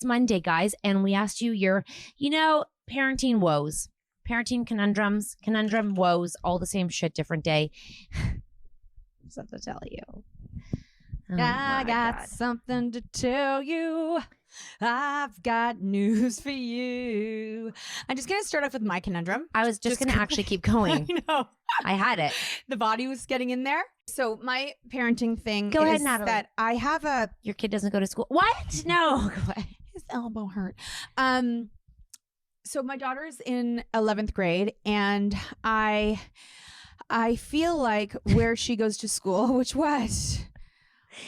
It's Monday, guys, and we asked you your, parenting woes, parenting conundrum woes, all the same shit, different day. Something to tell you. I got something to tell you. I've got news for you. I'm just going to start off with my conundrum. I was just going to actually keep going. I know. I had it. The body was getting in there. So my parenting thing Go is ahead, Natalie. that I have a... Your kid doesn't go to school. What? No. Go ahead. His elbow hurt. So my daughter's in 11th grade, and I feel like where she goes to school, which was...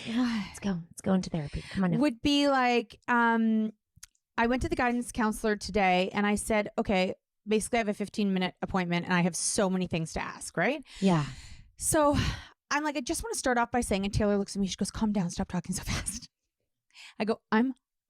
Let's go. Let's go into therapy. Come on now. Would be like, I went to the guidance counselor today and I said, okay, basically I have a 15-minute appointment and I have so many things to ask, right? Yeah. So I'm like, I just want to start off by saying, and Taylor looks at me, she goes, calm down, stop talking so fast. I go, I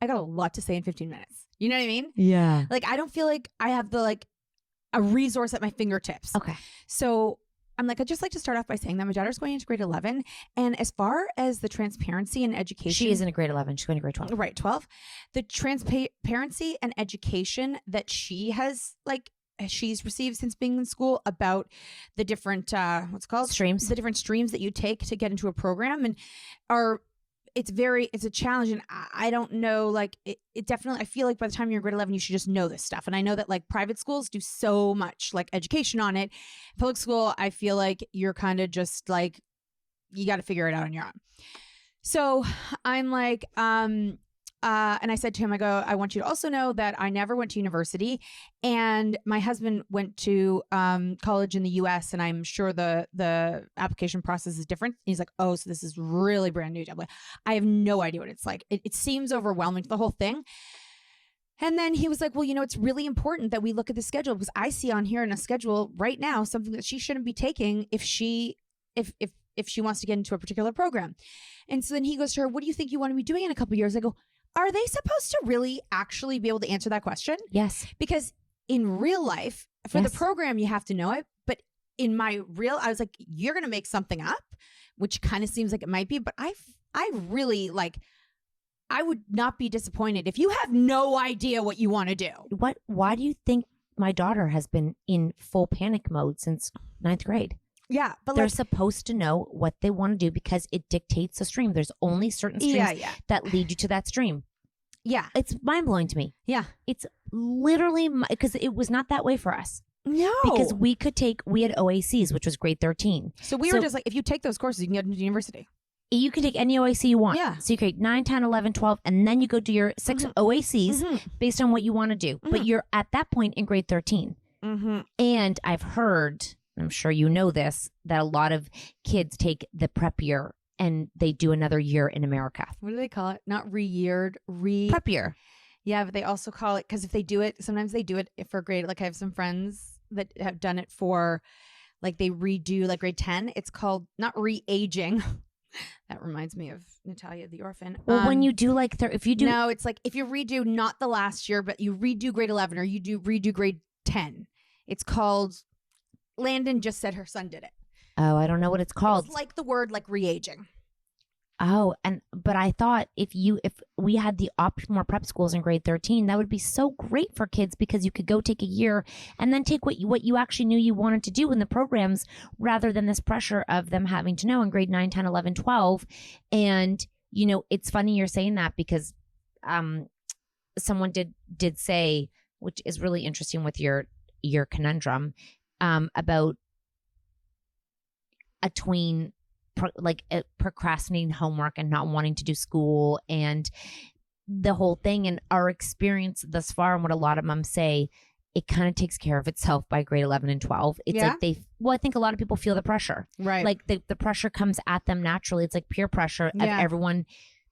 got a lot to say in 15 minutes. You know what I mean? Yeah. Like, I don't feel like I have a resource at my fingertips. Okay. So I'm like, I'd just like to start off by saying that my daughter's going into grade 11. And as far as the transparency and education. She isn't a grade 11. She's going to grade 12. Right, 12. The transparency and education that she's received since being in school about the different, Streams. The different streams that you take to get into a program and it's a challenge. And I don't know, it definitely, I feel like by the time you're in grade 11, you should just know this stuff. And I know that private schools do so much education on it. Public school, I feel like you're kind of just you got to figure it out on your own. So I'm like, and I said to him, I go, I want you to also know that I never went to university and my husband went to college in the US and I'm sure the application process is different. He's like, oh, so this is really brand new. I'm like, I have no idea what it's like. It seems overwhelming, the whole thing. And then he was like, well, it's really important that we look at the schedule because I see on here in a schedule right now something that she shouldn't be taking if she wants to get into a particular program. And so then he goes to her, what do you think you want to be doing in a couple of years? I go, are they supposed to really actually be able to answer that question? Yes. Because in real life, for Yes. the program, you have to know it. But in I was like, you're going to make something up, which kind of seems like it might be. But I really I would not be disappointed if you have no idea what you want to do. Why do you think my daughter has been in full panic mode since 9th grade? Yeah, but they're supposed to know what they want to do because it dictates the stream. There's only certain streams that lead you to that stream. Yeah. It's mind blowing to me. Yeah. It's literally because it was not that way for us. No. Because we had OACs, which was grade 13. So we were just like, if you take those courses, you can get into university. You can take any OAC you want. Yeah. So you create 9, 10, 11, 12, and then you go do your 6 OACs based on what you want to do. But you're at that point in grade 13. And I've heard, I'm sure you know this, that a lot of kids take the prep year and they do another year in America. What do they call it? Not re-yeared, prep year. Yeah, but they also call it, because if they do it, sometimes they do it for grade, I have some friends that have done it for, they redo grade 10. It's called, not re-aging. That reminds me of Natalia the Orphan. Well, when you do if you do. No, it's if you redo not the last year, but you redo grade 11 or you redo grade 10. It's called, Landon just said her son did it. Oh, I don't know what it's called. It's the word re-aging. Oh, but I thought if we had the more prep schools in grade 13, that would be so great for kids because you could go take a year and then take what you actually knew you wanted to do in the programs rather than this pressure of them having to know in grade 9, 10, 11, 12. And, it's funny you're saying that because someone did say, which is really interesting with your conundrum, about a tween procrastinating homework and not wanting to do school and the whole thing. And our experience thus far and what a lot of moms say, it kind of takes care of itself by grade 11 and 12. It's I think a lot of people feel the pressure. Right. The pressure comes at them naturally. It's peer pressure of everyone.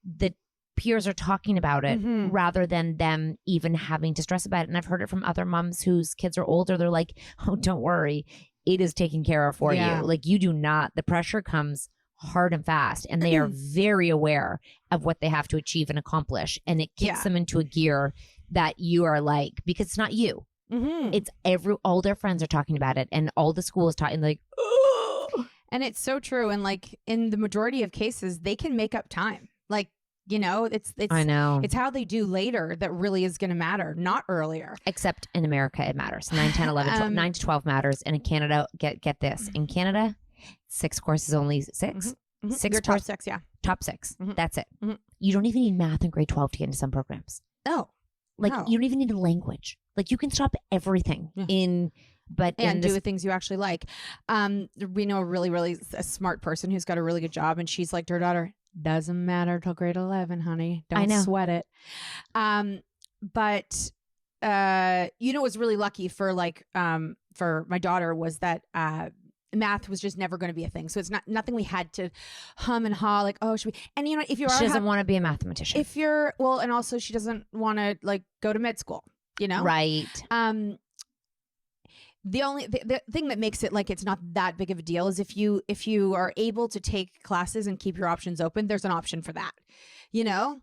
The peers are talking about it rather than them even having to stress about it. And I've heard it from other moms whose kids are older. They're like, oh, don't worry. It is taken care of for you. You do not. The pressure comes hard and fast, and they are very aware of what they have to achieve and accomplish. And it kicks them into a gear that you are because it's not you. It's all their friends are talking about it, and all the school is talking and it's so true. And in the majority of cases, they can make up time. You know, I know. It's how they do later that really is going to matter, not earlier. Except in America, it matters. 9, 10, 11, 12, 9 to 12 matters. And in Canada, get this. In Canada, 6 courses only 6. Mm-hmm. 6 Your top 6, yeah. Top 6. Mm-hmm. That's it. Mm-hmm. You don't even need math in grade 12 to get into some programs. No. Like, you don't even need a language. Like, you can stop everything and do the things you actually like. We know a really, really a smart person who's got a really good job, and she's like to her daughter, doesn't matter till grade 11, honey. Don't sweat it. But you know, what's really lucky for for my daughter was that math was just never going to be a thing. So it's nothing we had to hum and haw like, oh, should we? And you know, if you she doesn't want to be a mathematician. If you're and also she doesn't want to like go to med school. You know, right? The thing that makes it like it's not that big of a deal is if you are able to take classes and keep your options open, there's an option for that, you know,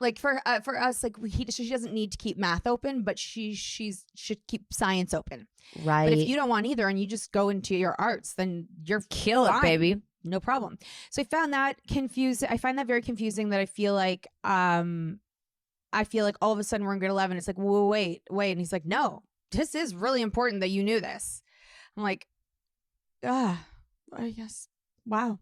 like for us, like she doesn't need to keep math open, but she should keep science open, right? But if you don't want either and you just go into your arts, then you're kill it, baby, no problem. So I found that confusing. I find that very confusing. That I feel like all of a sudden we're in grade 11. It's like, whoa, wait, and he's like, no. This is really important that you knew this. I'm like, I guess. Wow.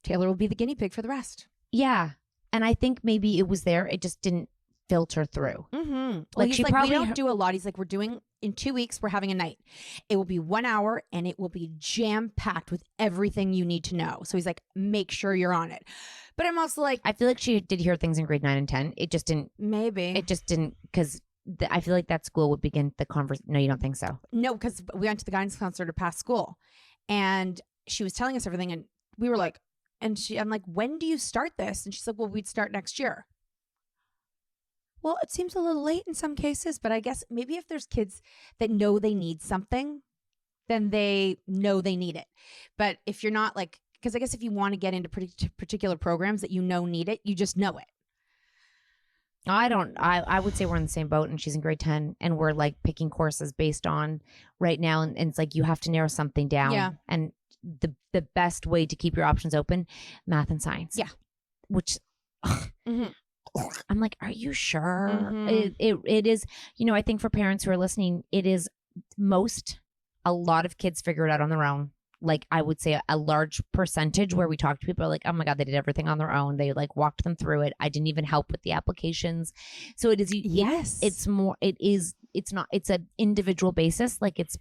Taylor will be the guinea pig for the rest. Yeah. And I think maybe it was there. It just didn't filter through. Mm-hmm. Like he's she like, probably we don't do a lot. He's like, we're doing in 2 weeks. We're having a night. It will be 1 hour and it will be jam packed with everything you need to know. So he's like, make sure you're on it. But I'm also like, I feel like she did hear things in grade 9 and 10. It just didn't. Maybe. It just didn't because I feel like that school would begin the conversation. No, you don't think so? No, because we went to the guidance counselor to pass school, and she was telling us everything, and we were like, I'm like, when do you start this? And she's like, well, we'd start next year. Well, it seems a little late in some cases, but I guess maybe if there's kids that know they need something, then they know they need it. But if you're not like, because I guess if you want to get into particular programs that you know need it, you just know it. I would say we're in the same boat, and she's in grade 10 and we're like picking courses based on right now. And it's like, you have to narrow something down. Yeah. And the best way to keep your options open, math and science. Yeah. Which mm-hmm. I'm like, are you sure? Mm-hmm. It is, you know, I think for parents who are listening, it is a lot of kids figure it out on their own. Like I would say a large percentage where we talk to people are like, oh my God, they did everything on their own. They like walked them through it. I didn't even help with the applications. So it is, yes, it's an individual basis. Like it's,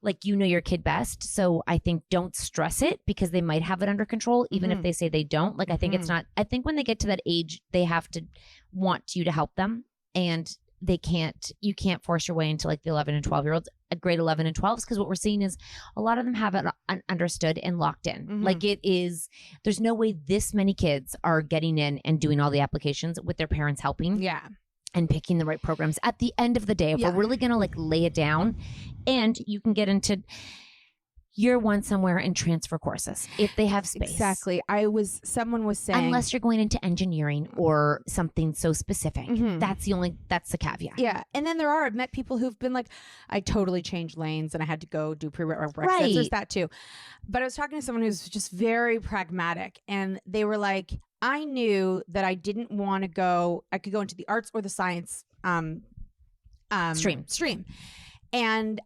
like, you know, your kid best. So I think don't stress it because they might have it under control, even if they say they don't. Like, I think it's not, I think when they get to that age, they have to want you to help them, and you can't force your way into like the 11 and 12-year-olds at grade 11 and 12s. Because what we're seeing is a lot of them have it understood and locked in. Like there's no way this many kids are getting in and doing all the applications with their parents helping. Yeah. And picking the right programs at the end of the day. If we're really going to like lay it down, and you can get into year one somewhere and transfer courses if they have space. Exactly. Someone was saying, unless you're going into engineering or something so specific, that's the caveat. Yeah. And then I've met people who've been like, I totally changed lanes and I had to go do prerequisites. Right. There's that too. But I was talking to someone who's just very pragmatic, and they were like, I knew that I didn't want to go, I could go into the arts or the science stream. And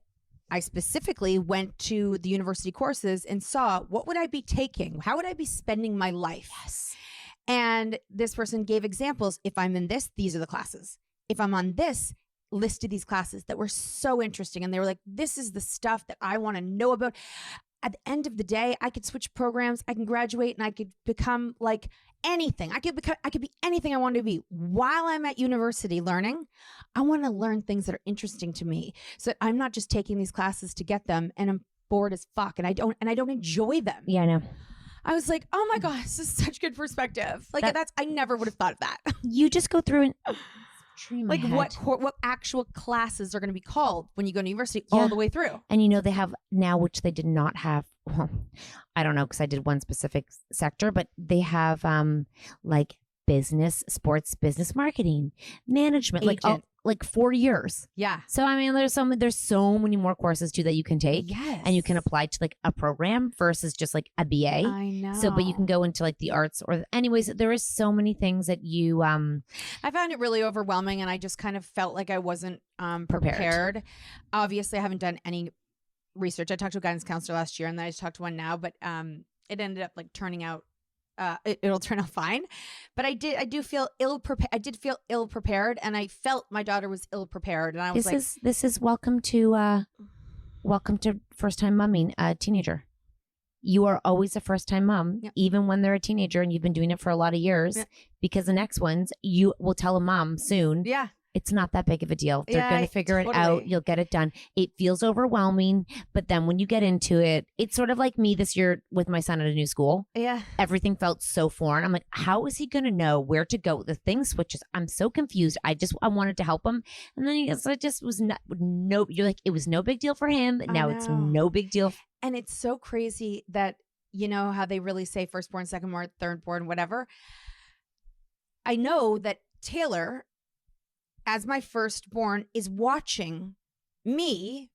I specifically went to the university courses and saw, what would I be taking? How would I be spending my life? Yes. And this person gave examples. If I'm in this, these are the classes. If I'm on this, listed these classes that were so interesting. And they were like, this is the stuff that I want to know about. At the end of the day, I could switch programs. I can graduate and I could become like anything. I could be anything I want to be. While I'm at university learning, I want to learn things that are interesting to me, so that I'm not just taking these classes to get them and I'm bored as fuck and I don't enjoy them. Yeah, I know. I was like, oh my gosh, this is such good perspective. Like I never would have thought of that. You just go through and like what actual classes are going to be called when you go to university all the way through. And you know, they have now, which they did not have. Well, I don't know, because I did one specific sector, but they have like business, sports, business marketing, management, like 4 years. Yeah. So I mean, there's so many more courses too that you can take. Yes. And you can apply to like a program versus just like a BA. I know. So, but you can go into like the arts or anyways, there is so many things that you I found it really overwhelming, and I just kind of felt like I wasn't prepared. Obviously, I haven't done any research. I talked to a guidance counselor last year, and then I just talked to one now, but it ended up like turning out it'll turn out fine. But I do feel ill prepared. I did feel ill prepared, and I felt my daughter was ill prepared, and I was this is welcome to first time momming a teenager. You are always a first time mom, even when they're a teenager and you've been doing it for a lot of years, because the next ones you will tell a mom soon. Yeah. It's not that big of a deal. They're going to figure it out. You'll get it done. It feels overwhelming, but then when you get into it, it's sort of like me this year with my son at a new school. Yeah. Everything felt so foreign. I'm like, how is he going to know where to go? The thing switches. I'm so confused. I wanted to help him. And then it just was you're like, it was no big deal for him. Now it's no big deal. And it's so crazy that, you know, how they really say firstborn, secondborn, thirdborn, whatever. I know that Taylor, as my firstborn, is watching me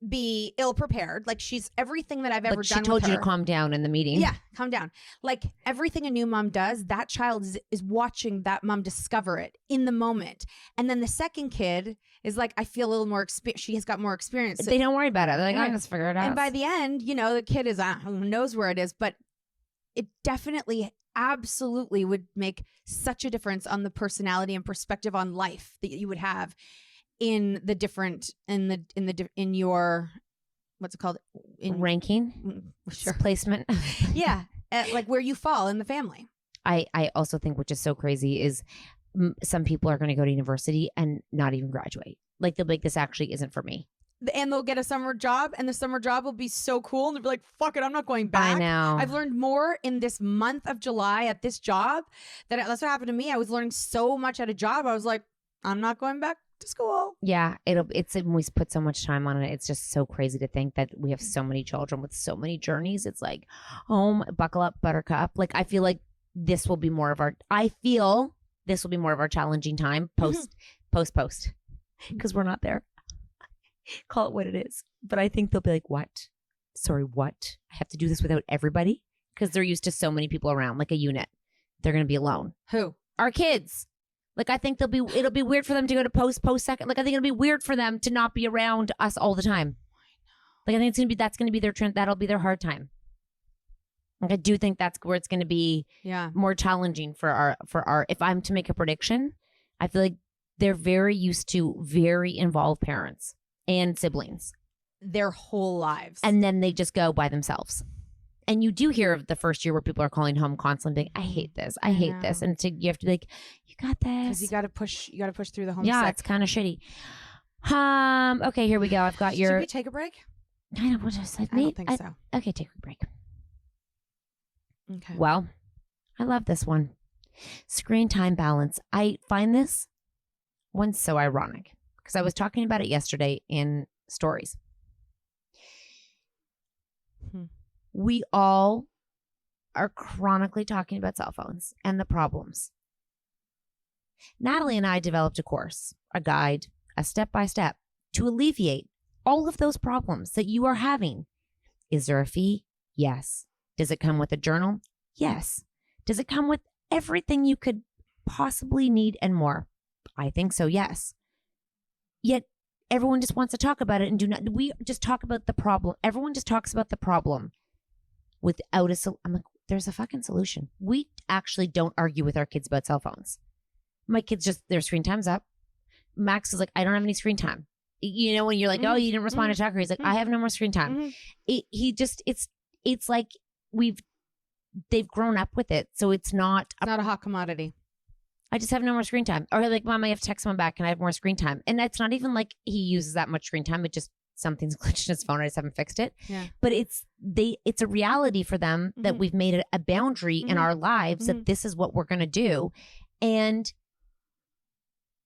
be ill prepared. Like, she's everything that I've ever done. She told you to calm down in the meeting. Yeah, calm down. Like, everything a new mom does, that child is watching that mom discover it in the moment. And then the second kid is like, I feel a little more experience. She has got more experience. So, they don't worry about it. They're like, I just figure it out. And by the end, you know, the kid is who knows where it is, but it definitely absolutely would make such a difference on the personality and perspective on life that you would have in the different in your what's it called, in ranking, sure, placement. Yeah, like where you fall in the family. I also think, which is so crazy, is some people are going to go to university and not even graduate. Like, they'll be like, this actually isn't for me. And they'll get a summer job, and the summer job will be so cool, and they'll be like, fuck it, I'm not going back. I know. I've learned more in this month of July at this job. That's what happened to me. I was learning so much at a job. I was like, I'm not going back to school. Yeah, it's we put so much time on it. It's just so crazy to think that we have so many children with so many journeys. It's like, buckle up, buttercup. Like, I feel like this will be more of our challenging time post, because we're not there. Call it what it is. But I think they'll be like, what? Sorry, what? I have to do this without everybody? Because they're used to so many people around, like a unit. They're going to be alone. Who? Our kids. Like, I think it'll be weird for them to go to post second. Like, I think it'll be weird for them to not be around us all the time. Like, I think that's going to be their trend. That'll be their hard time. Like, I do think that's where it's going to be more challenging for our, if I'm to make a prediction, I feel like they're very used to very involved parents and siblings their whole lives, and then they just go by themselves. And you do hear of the first year where people are calling home constantly being, I hate this, and you have to be like, you got this, because you got to push through the home. Yeah, it's kind of shitty. Okay, here we go. I've got Should we take a break? I don't want to say. I don't think so. Okay, take a break. Okay. Well, I love this one. Screen time balance. I find this one so ironic, because I was talking about it yesterday in stories. We all are chronically talking about cell phones and the problems. Natalie and I developed a course, a guide, a step-by-step to alleviate all of those problems that you are having. Is there a fee? Yes. Does it come with a journal? Yes. Does it come with everything you could possibly need and more? I think so, yes. Yet everyone just wants to talk about it and we just talk about the problem. Everyone just talks about the problem without I'm like, there's a fucking solution. We actually don't argue with our kids about cell phones. My kids their screen time's up. Max is like, I don't have any screen time. You know, when you're like, oh, you didn't respond to Tucker. He's like, I have no more screen time. It's like they've grown up with it. So it's not a hot commodity. I just have no more screen time. Or like, Mom, I have to text Mom back and I have more screen time. And it's not even like he uses that much screen time. It just, something's glitched in his phone. I just haven't fixed it. Yeah. But it's a reality for them that we've made it a boundary in our lives that this is what we're going to do. And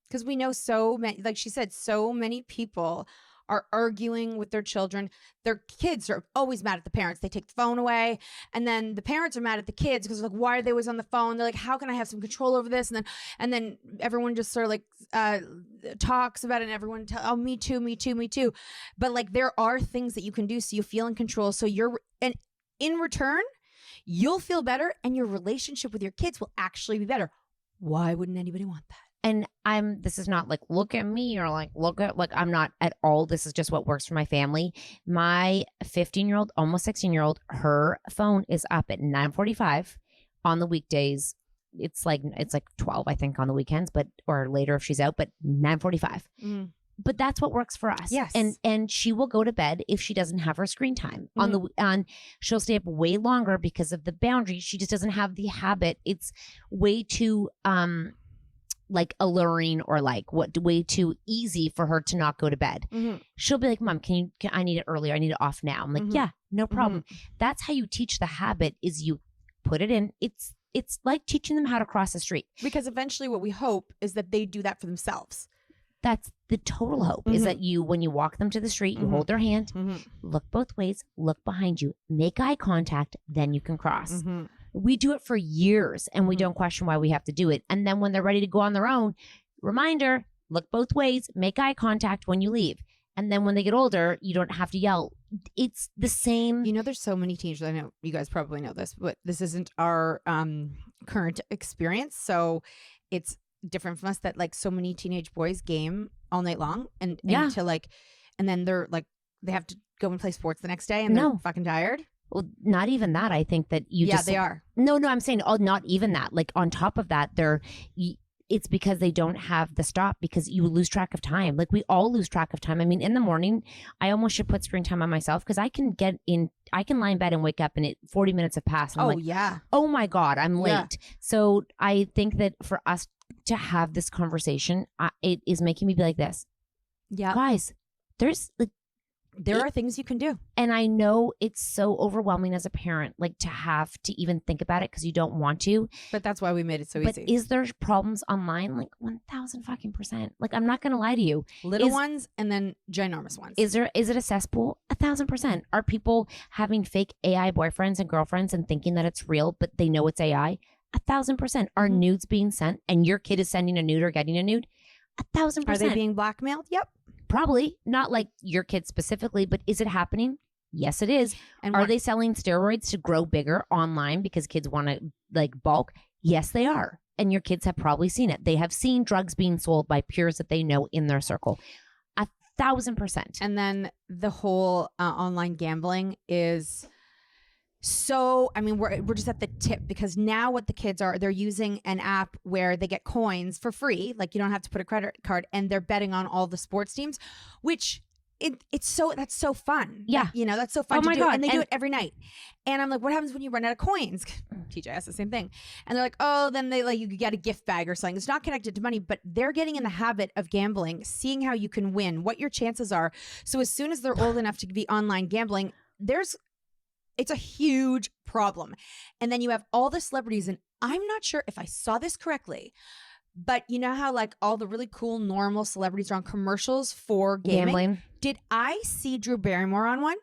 because we know so many, like she said, so many people are arguing with their children. Their kids are always mad at the parents. They take the phone away, and then the parents are mad at the kids because like, why are they always on the phone? They're like, how can I have some control over this? And then everyone just sort of like talks about it, and everyone oh, me too, me too, me too. But like there are things that you can do so you feel in control. So and in return, you'll feel better, and your relationship with your kids will actually be better. Why wouldn't anybody want that? And this is not like, look at me or like, look at, like, I'm not at all. This is just what works for my family. My 15-year-old, almost 16-year-old, her phone is up at 9:45 on the weekdays. It's like 12, I think, on the weekends, or later if she's out, but 9:45. Mm. But that's what works for us. Yes. And she will go to bed if she doesn't have her screen time she'll stay up way longer because of the boundaries. She just doesn't have the habit. It's way too, like alluring or like way too easy for her to not go to bed. Mm-hmm. She'll be like, Mom, I need it earlier. I need it off now. I'm like, mm-hmm. Yeah, no problem. Mm-hmm. That's how you teach the habit, is you put it in. It's like teaching them how to cross the street. Because eventually what we hope is that they do that for themselves. That's the total hope, mm-hmm. is that when you walk them to the street, you mm-hmm. hold their hand, mm-hmm. look both ways, look behind you, make eye contact, then you can cross. Mm-hmm. We do it for years and we mm-hmm. don't question why we have to do it. And then when they're ready to go on their own, reminder, look both ways, make eye contact when you leave. And then when they get older, you don't have to yell. It's the same. You know, there's so many teenagers. I know you guys probably know this, but this isn't our current experience. So it's different from us that like so many teenage boys game all night long and to like, and then they're like, they have to go and play sports the next day and they're fucking tired. Well, not even that. I think that they are. No, I'm saying, not even that. Like on top of that, it's because they don't have the stop, because you lose track of time. Like we all lose track of time. I mean, in the morning, I almost should put screen time on myself because I can lie in bed and wake up and 40 minutes have passed. And I'm like, oh my God, I'm late. Yeah. So I think that for us to have this conversation, it is making me be like this. Yeah. Guys, there are things you can do. And I know it's so overwhelming as a parent, like to have to even think about it because you don't want to. But that's why we made it so easy. But is there problems online? Like 1,000%. Like I'm not going to lie to you. Little ones and then ginormous ones. Is it a cesspool? 1,000%. Are people having fake AI boyfriends and girlfriends and thinking that it's real, but they know it's AI? 1,000%. Are mm-hmm. nudes being sent and your kid is sending a nude or getting a nude? 1,000%. Are they being blackmailed? Yep. Probably not like your kid specifically, but is it happening? Yes, it is. And are they selling steroids to grow bigger online because kids want to like bulk? Yes, they are. And your kids have probably seen it. They have seen drugs being sold by peers that they know in their circle. 1,000%. And then the whole online gambling is so, I mean, we're just at the tip because now what the kids are, they're using an app where they get coins for free. Like you don't have to put a credit card and they're betting on all the sports teams, which that's so fun. Yeah. That's so fun to do. God. And they do it every night. And I'm like, what happens when you run out of coins? TJ asked the same thing. And they're like, oh, then you get a gift bag or something. It's not connected to money, but they're getting in the habit of gambling, seeing how you can win, what your chances are. So as soon as they're old enough to be online gambling, it's a huge problem. And then you have all the celebrities, and I'm not sure if I saw this correctly, but you know how like all the really cool normal celebrities are on commercials for gambling? Did I see Drew Barrymore on one?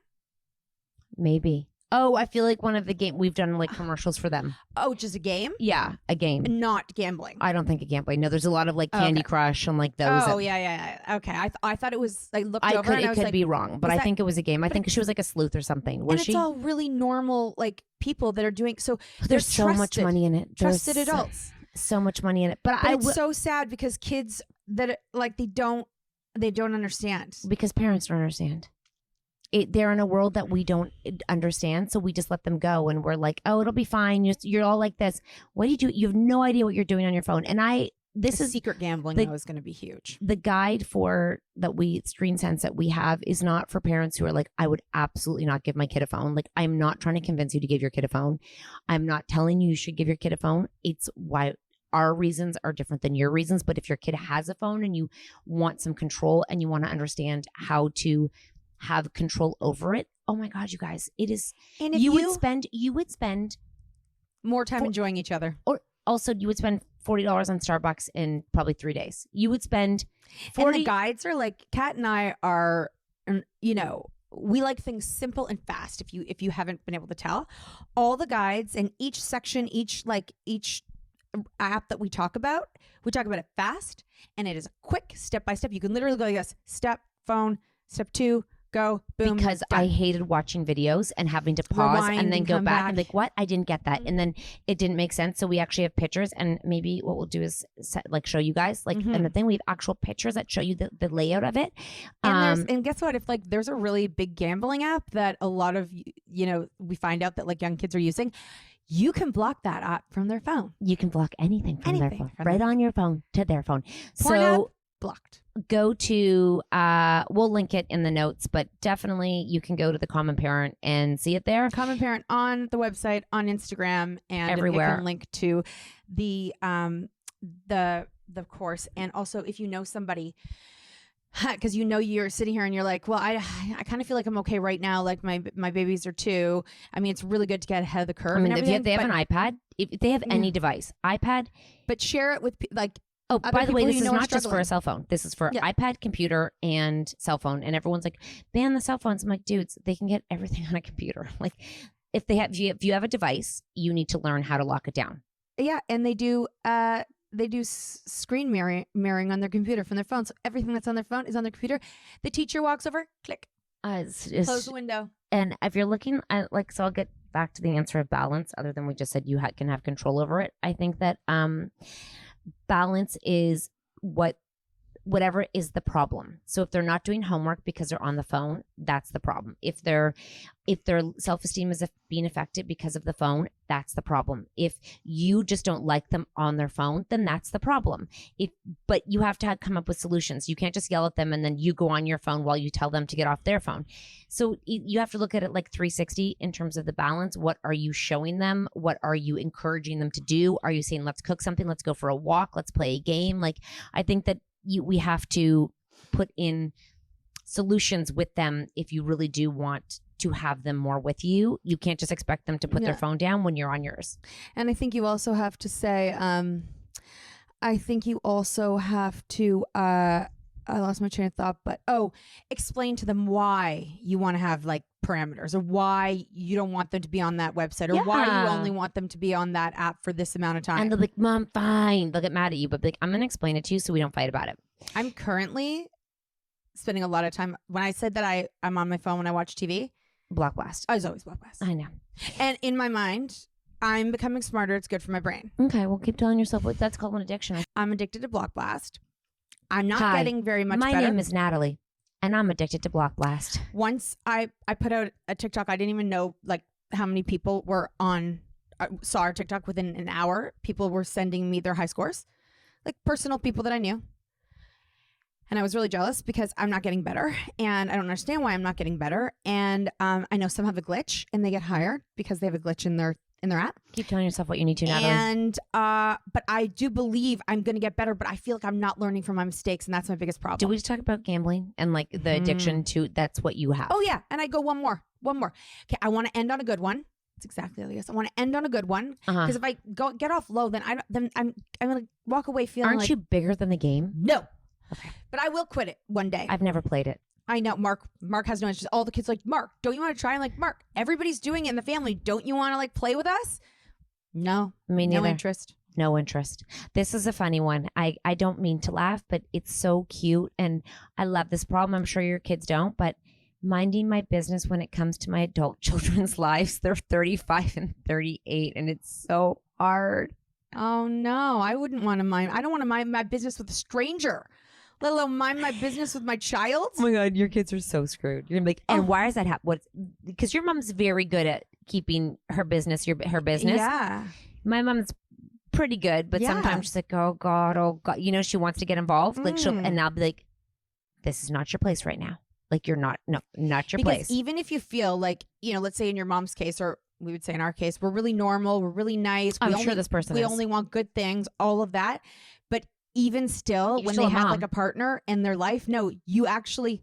Maybe. Oh, I feel like one of the game we've done like commercials for them. Oh, just a game? Yeah, a game. Not gambling. I don't think a gambling. No, there's a lot of like Candy Crush and like those. Oh, yeah. Okay. I thought it was like looked over and I was could like, be wrong, but I think it was a game. I think she was like a sleuth or something. Was she? It's all really normal like people that are doing so. There's so much money in it. Trusted adults. So much money in it. But it's so sad because kids that like they don't understand. Because parents don't understand. They're in a world that we don't understand, so we just let them go, and we're like, "Oh, it'll be fine." You're all like this. What do you do? You have no idea what you're doing on your phone. And this is secret gambling. That was going to be huge. The guide Screen Sense that we have is not for parents who are like, "I would absolutely not give my kid a phone." Like, I'm not trying to convince you to give your kid a phone. I'm not telling you should give your kid a phone. It's why our reasons are different than your reasons. But if your kid has a phone and you want some control and you want to understand how to have control over it. Oh my God, you guys, it is. And if you would spend more time enjoying each other. Or also you would spend $40 on Starbucks in probably 3 days. You would spend 40. And the guides are like, Cat and I are you know, we like things simple and fast. If you haven't been able to tell, all the guides and each section, each app that we talk about it fast, and it is quick, step by step. You can literally go like this: step, phone, step 2, go, boom. Because done. I hated watching videos and having to pause Rewind and then and go come back back. and be like, what? I didn't get that. And then it didn't make sense. So we actually have pictures, and maybe what we'll do is show you guys and the thing, we have actual pictures that show you the layout of it. And guess what? If there's a really big gambling app that a lot of, we find out that like young kids are using, you can block that app from their phone. You can block anything from their phone, from right on your phone to their phone. Porn so app, blocked. Go to, we'll link it in the notes, but definitely you can go to the Common Parent and see it there. Common Parent on the website, on Instagram, and everywhere. It can link to the course. And also, if you know somebody, because you're sitting here and you're like, well, I kind of feel like I'm okay right now. Like my babies are 2. I mean, it's really good to get ahead of the curve. I mean, if they have an iPad, if they have any device, iPad, but share it with Oh, by the way, this is not just for a cell phone. This is for Yeah. iPad, computer, and cell phone. And everyone's like, ban the cell phones. I'm like, dudes, they can get everything on a computer. Like, if you have a device, you need to learn how to lock it down. Yeah, and they do screen mirroring on their computer from their phone. So everything that's on their phone is on their computer. The teacher walks over, click, close the window. And if you're looking at so I'll get back to the answer of balance. Other than we just said you can have control over it. I think that balance is whatever is the problem. So if they're not doing homework because they're on the phone, that's the problem. If their self-esteem is being affected because of the phone, that's the problem. If you just don't like them on their phone, then that's the problem. But you have to come up with solutions. You can't just yell at them and then you go on your phone while you tell them to get off their phone. So you have to look at it like 360 in terms of the balance. What are you showing them? What are you encouraging them to do? Are you saying, let's cook something, let's go for a walk, let's play a game? Like, I think that we have to put in solutions with them if you really do want to have them more with you. You can't just expect them to put their phone down when you're on yours. And I think you also have to say, I lost my train of thought, but explain to them why you want to have like parameters, or why you don't want them to be on that website, or why you only want them to be on that app for this amount of time. And they'll be like, Mom, fine. They'll get mad at you, but I'm going to explain it to you so we don't fight about it. I'm currently spending a lot of time. When I said that I'm on my phone when I watch TV, Block Blast. I was always Block Blast. I know. And in my mind, I'm becoming smarter. It's good for my brain. Okay, well, keep telling yourself that's called an addiction. I'm addicted to Block Blast. I'm not getting very much better. My name is Natalie, and I'm addicted to Block Blast. Once I put out a TikTok, I didn't even know like how many people were saw our TikTok within an hour. People were sending me their high scores, like personal people that I knew. And I was really jealous because I'm not getting better, and I don't understand why I'm not getting better. And I know some have a glitch and they get hired because they have a glitch in their app. Keep telling yourself what you need to, Natalie. And but I do believe I'm going to get better, but I feel like I'm not learning from my mistakes, and that's my biggest problem. Did we just talk about gambling and like the addiction to that's what you have? Oh yeah, and I go one more. Okay, I want to end on a good one. That's exactly what I guess. I want to end on a good one because if I get off low, then I'm going to walk away feeling. Aren't you bigger than the game? No. Okay. But I will quit it one day. I've never played it. I know. Mark has no interest. All the kids are like, Mark, don't you want to try? I'm like, Mark, everybody's doing it in the family. Don't you want to like play with us? No. Me neither. No interest. No interest. This is a funny one. I don't mean to laugh, but it's so cute. And I love this problem. I'm sure your kids don't, but minding my business when it comes to my adult children's lives. They're 35 and 38, and it's so hard. Oh, no. I wouldn't want to mind. I don't want to mind my business with a stranger, let alone mind my business with my child. Oh, my God. Your kids are so screwed. You're going to be like, and why is that happening? Because your mom's very good at keeping her business, her business. Yeah. My mom's pretty good, but sometimes she's like, oh God. She wants to get involved. Like and I'll be like, this is not your place right now. Like not your place. Because even if you feel like, let's say in your mom's case, or we would say in our case, we're really normal, we're really nice. I'm sure this person we only want good things, all of that. But even still, when they have like a partner in their life, no, you actually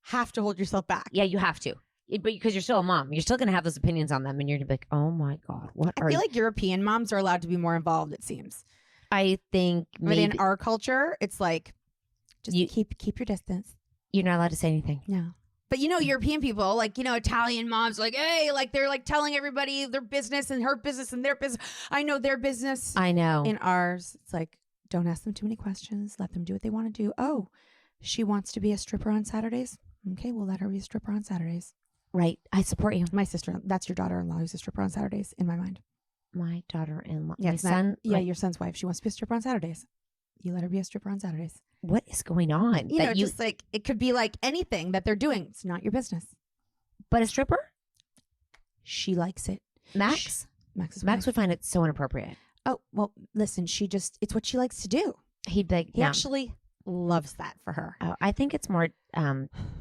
have to hold yourself back. Yeah, you have to. But because you're still a mom, you're still going to have those opinions on them, and you're going to be like, oh my God, I feel like European moms are allowed to be more involved, it seems. I think maybe. But in our culture, it's like, just keep your distance. You're not allowed to say anything. No. But European people, like, Italian moms, like, hey, like they're like telling everybody their business and her business and their business. I know their business. I know. In ours, it's like, don't ask them too many questions. Let them do what they want to do. Oh, she wants to be a stripper on Saturdays. Okay, we'll let her be a stripper on Saturdays. Right. I support you. My sister, that's your daughter-in-law who's a stripper on Saturdays in my mind. My daughter-in-law. Yeah, my son. your son's wife. She wants to be a stripper on Saturdays. You let her be a stripper on Saturdays. What is going on? Just like, it could be like anything that they're doing. It's not your business. But a stripper? She likes it. Max would find it so inappropriate. Oh, well, listen, it's what she likes to do. He'd be like, he actually loves that for her. Oh, I think it's more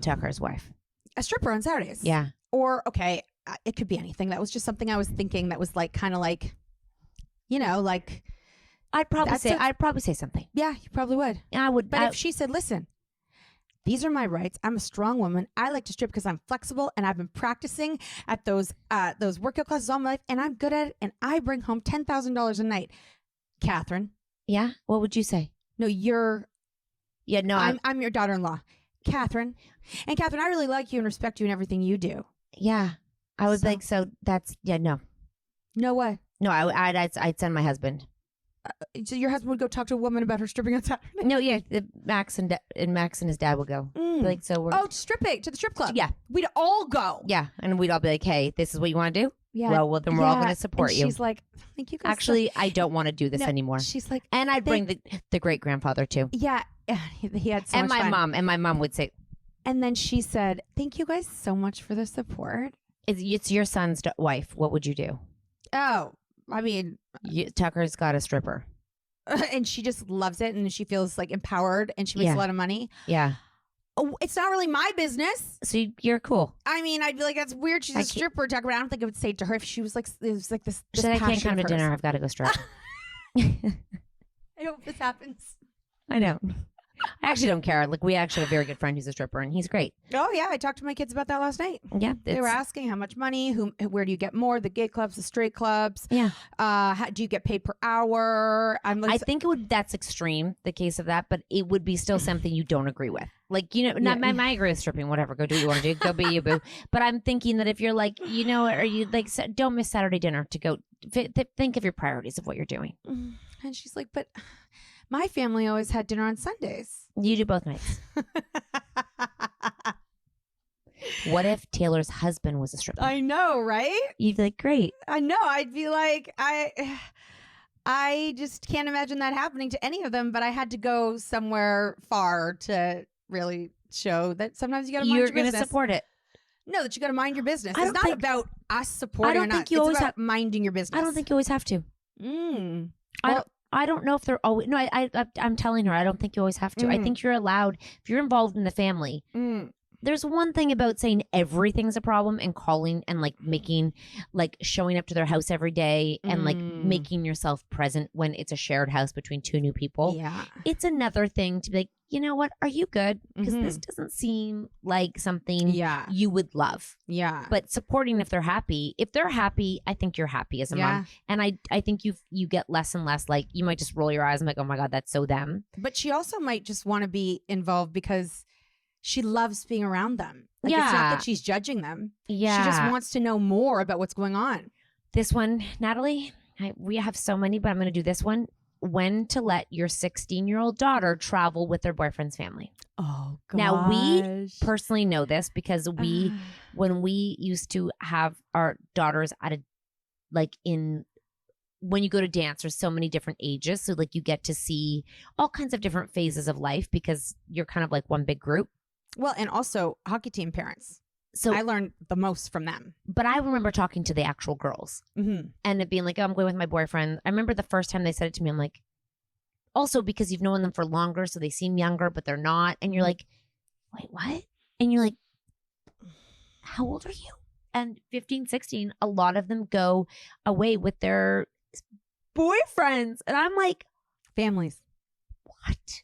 Tucker's wife. A stripper on Saturdays. Yeah. Or, okay, it could be anything. That was just something I was thinking that was like, kind of like, like. I'd probably say something. Yeah, you probably would. I would. But if she said, listen, these are my rights. I'm a strong woman. I like to strip because I'm flexible and I've been practicing at those workout classes all my life and I'm good at it and I bring home $10,000 a night. Catherine. Yeah? What would you say? No, you're. Yeah, no. I'm your daughter-in-law. Catherine. And Catherine, I really like you and respect you and everything you do. Yeah. I was like, so that's, no. No what? No, I'd send my husband. So your husband would go talk to a woman about her stripping on Saturday? No, yeah, Max and his dad would go. Like, so we're stripping to the strip club. Yeah, we'd all go. Yeah, and we'd all be like, "Hey, this is what you want to do." Yeah. Well, then we're all going to support you. She's like, "Thank you guys." Actually, I don't want to do this anymore. She's like, and I'd bring the great grandfather too. Yeah, he had so much fun. And my mom would say. And then she said, "Thank you guys so much for the support." It's your son's wife. What would you do? Oh, I mean, Tucker's got a stripper. And she just loves it and she feels like empowered and she makes a lot of money. Yeah. Oh, it's not really my business. So you're cool. I mean, I'd be like, that's weird. She's a stripper. I don't think I would say it to her if she was like, it was like this. She said, I can't come to dinner. I've got to go strip. I hope this happens. I know. I actually don't care. Like, we actually have a very good friend who's a stripper, and he's great. Oh yeah, I talked to my kids about that last night. Yeah, they were asking how much money, where do you get more? The gay clubs, the straight clubs. Yeah. How do you get paid per hour? I think that's extreme, the case of that, but it would be still something you don't agree with. Like, I agree with stripping. Whatever, go do what you want to do. Go be you, boo. But I'm thinking that if you're like, are you like, don't miss Saturday dinner to go. Think of your priorities of what you're doing. And she's like, but. My family always had dinner on Sundays. You do both nights. What if Taylor's husband was a stripper? I know, right? You'd be like, great. I know. I'd be like, I just can't imagine that happening to any of them, but I had to go somewhere far to really show that sometimes you got to mind your business. You're going to support it. No, that you got to mind your business. It's not about us supporting or not. It's about minding your business. I don't think you always have to. I don't know if they're always. No, I'm telling her, I don't think you always have to. I think you're allowed, if you're involved in the family. There's one thing about saying everything's a problem and calling and like making, like showing up to their house every day and like making yourself present when it's a shared house between two new people. Yeah. It's another thing to be like, you know what? Are you good? Because this doesn't seem like something you would love. Yeah. But supporting if they're happy. If they're happy, I think you're happy as a mom. And I think you get less and less, like, you might just roll your eyes and be like, oh my God, that's so them. But she also might just want to be involved because she loves being around them. Like, it's not that she's judging them. Yeah. She just wants to know more about what's going on. This one, Natalie, we have so many, but I'm going to do this one. When to let your 16-year-old daughter travel with their boyfriend's family. Oh, gosh. Now, we personally know this because when we used to have our daughters when you go to dance, there's so many different ages. So like you get to see all kinds of different phases of life because you're kind of like one big group. Well, and also hockey team parents. So I learned the most from them. But I remember talking to the actual girls and it being like, oh, I'm going with my boyfriend. I remember the first time they said it to me, I'm like, also because you've known them for longer, so they seem younger, but they're not. And you're like, wait, what? And you're like, how old are you? And 15, 16, a lot of them go away with their boyfriends. And I'm like, families. What?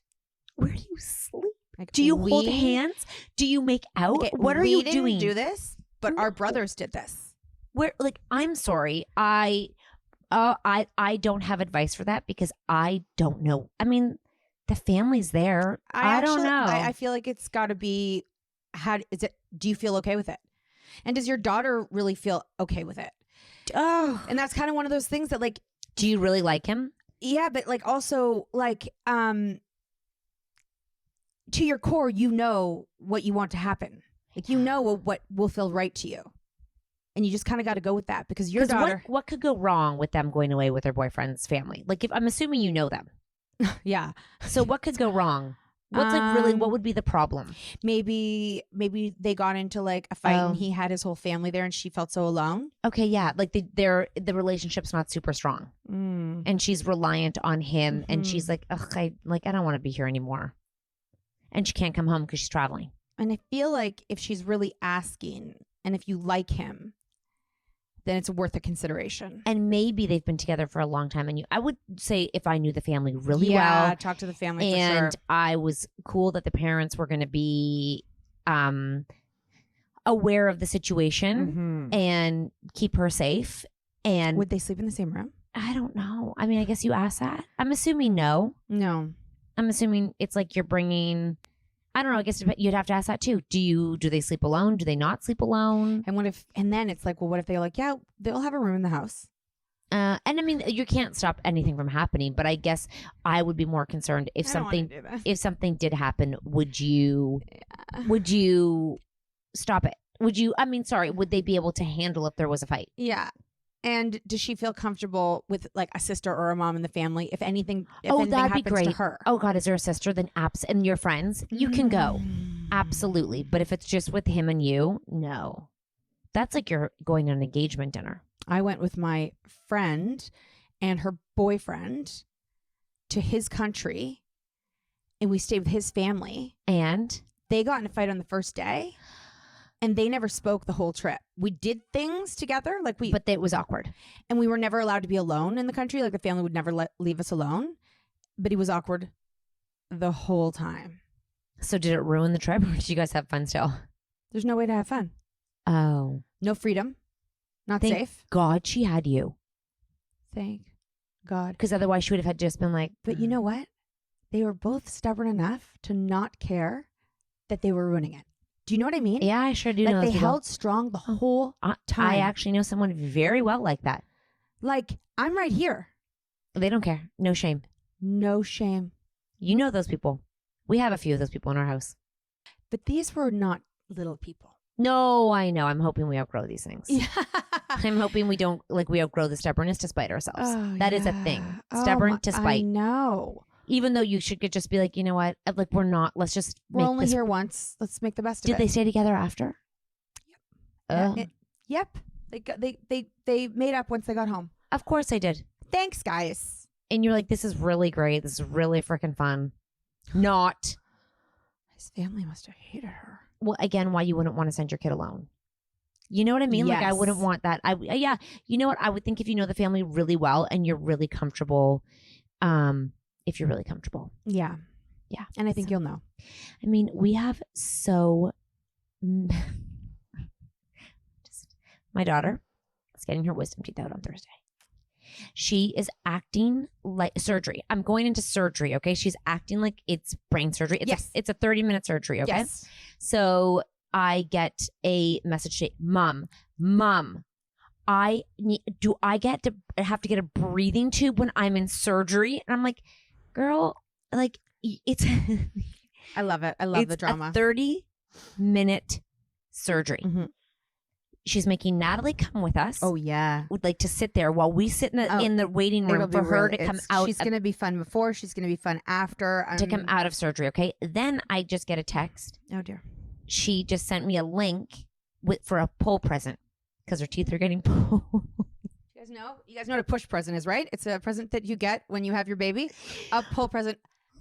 Where do you sleep? Like, do you hold hands? Do you make out? Okay, what are you doing? We didn't do this, but our brothers did this. Where, like, I'm sorry. I don't have advice for that because I don't know. I mean, the family's there. I don't know. I feel like it's got to be, do you feel okay with it? And does your daughter really feel okay with it? Oh, And that's kind of one of those things that like, do you really like him? yeah, but like also like, to your core, you know what you want to happen. Like, you know what will feel right to you. And you just kind of got to go with that because your daughter. What could go wrong with them going away with their boyfriend's family? Like, if I'm assuming you know them. Yeah. So what could go wrong? What's like really, what would be the problem? Maybe they got into like a fight and he had his whole family there and she felt so alone. Okay, yeah. Like the relationship's not super strong. And she's reliant on him and she's like, ugh, I don't want to be here anymore. And she can't come home because she's traveling. And I feel like if she's really asking and if you like him, then it's worth a consideration. And maybe they've been together for a long time. And I would say if I knew the family really well. Talk to the family and for sure. I was cool that the parents were going to be aware of the situation and keep her safe. And would they sleep in the same room? I don't know. I mean, I guess you asked that. I'm assuming no. No. I'm assuming it's like you're bringing, I don't know. I guess you'd have to ask that too. Do they sleep alone? Do they not sleep alone? And then it's like, well, what if they're like, yeah, they'll have a room in the house. And I mean, you can't stop anything from happening, but I guess I would be more concerned if something did happen. Would you stop it? Would they be able to handle if there was a fight? Yeah. And does she feel comfortable with like a sister or a mom in the family? If anything that'd be great to her. Oh God, is there a sister? Then and your friends, you can go. Absolutely. But if it's just with him and you, no. That's like you're going to an engagement dinner. I went with my friend and her boyfriend to his country and we stayed with his family. And they got in a fight on the first day. And they never spoke the whole trip. We did things together, but it was awkward. And we were never allowed to be alone in the country. Like the family would never leave us alone. But he was awkward the whole time. So did it ruin the trip, or did you guys have fun still? There's no way to have fun. Oh, no freedom, not Thank safe. God she had you. Thank God, because otherwise she would have had just been like. But you know what? They were both stubborn enough to not care that they were ruining it. Do you know what I mean? Yeah, I sure do. Like they held strong the whole time. I actually know someone very well like that. Like, I'm right here. They don't care. No shame. No shame. You know those people. We have a few of those people in our house. But these were not little people. No, I know. I'm hoping we outgrow these things. Yeah. I'm hoping we outgrow the stubbornness to spite ourselves. That is a thing. Stubborn to spite. I know. Even though you should just be like, you know what? Like, we're only here once. Let's make the best of it. Did they stay together after? Yep. Yep. They made up once they got home. Of course they did. Thanks, guys. And you're like, this is really great. This is really freaking fun. Not. His family must have hated her. Well, again, why you wouldn't want to send your kid alone. You know what I mean? Yes. Like, I wouldn't want that. Yeah. You know what? I would think if you know the family really well and you're really comfortable, if you're really comfortable. Yeah. Yeah. And I think you'll know. I mean, we have my daughter is getting her wisdom teeth out on Thursday. She is acting like surgery. I'm going into surgery, okay? She's acting like it's brain surgery. It's a 30-minute surgery, okay? Yes. So I get a message saying, Mom, have to get a breathing tube when I'm in surgery? And I'm like, girl, like, it's I love it. I love the drama. It's a 30-minute surgery. Mm-hmm. She's making Natalie come with us. Oh, yeah. Would like to sit there while we sit in the waiting room for her to come out. She's going to be fun before. She's going to be fun after. To come out of surgery, okay? Then I just get a text. Oh, dear. She just sent me a link for a pull present because her teeth are getting pulled. You guys know what a push present is, right? It's a present that you get when you have your baby. A pull present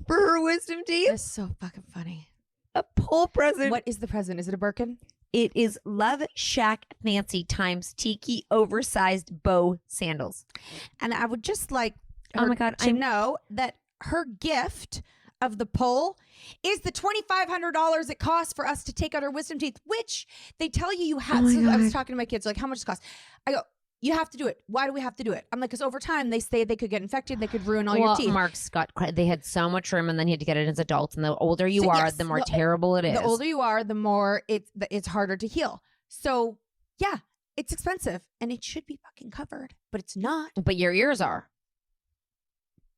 for her wisdom teeth. That's so fucking funny. A pull present. What is the present? Is it a Birkin? It is Love Shack Fancy times Tiki oversized bow sandals. And I would just like to know that her gift of the pull is the $2,500 it costs for us to take out our wisdom teeth, which they tell you have. I was talking to my kids, like, how much does it cost? I go, you have to do it. Why do we have to do it? I'm like, because over time they say they could get infected. They could ruin all your teeth. Mark's got, they had so much room and then he had to get it as adults. And the older you are, the more terrible it is. The older you are, the more it's harder to heal. So yeah, it's expensive and it should be fucking covered, but it's not. But your ears are.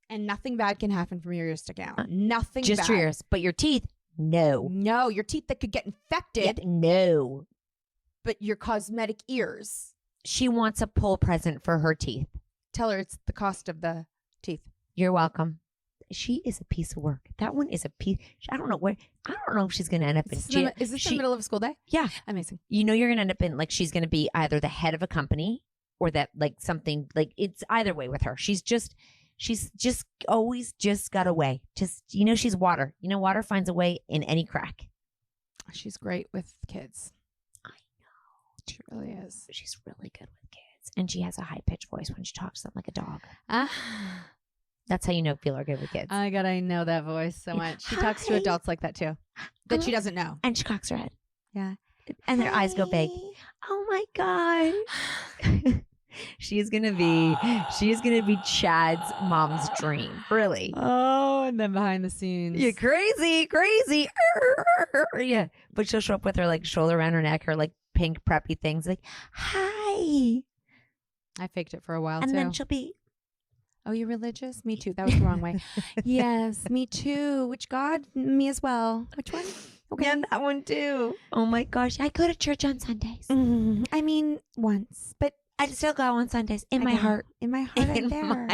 And nothing bad can happen from your ears to down. Nothing just bad. Your ears. But your teeth, no. No, your teeth that could get infected. Yeah, no. But your cosmetic ears. She wants a pull present for her teeth. Tell her it's the cost of the teeth. You're welcome. She is a piece of work. That one is a piece. I don't know if she's going to end up in jail. Is this the middle of a school day? Yeah. Amazing. You know, you're going to end up in, like, she's going to be either the head of a company or that, like, something, like, it's either way with her. She's just always just got a way. Just, you know, she's water. You know, water finds a way in any crack. She's great with kids. I know. She really is. She's really good with kids. And she has a high-pitched voice when she talks to them like a dog. That's how you know people are good with kids. Oh my God, I know that voice so much. She talks to adults like that too. That she doesn't know. And she cocks her head. Yeah. And their eyes go big. Oh my God. She's gonna be Chad's mom's dream. Really. Oh, and then behind the scenes. You're crazy. Yeah. But she'll show up with her like shoulder around her neck, her like pink preppy things, like, hi. I faked it for a while and too. then she'll be, oh, you're religious? Me too. That was the wrong way. Yes, me too. Which God? Me as well. Which one? Okay. Yeah, that one too. Oh my gosh. I go to church on Sundays. I mean, once, but I still go on Sundays in my heart. In my heart, I'm there.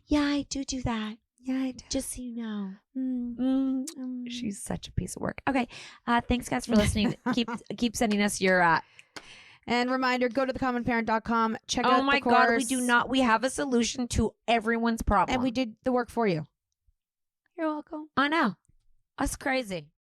Yeah, I do that. Yeah, I do. Just so you know. She's such a piece of work. Okay. Thanks, guys, for listening. Keep sending us your... And reminder, go to thecommonparent.com. Check out the course. Oh my God, we have a solution to everyone's problem. And we did the work for you. You're welcome. I know. That's crazy.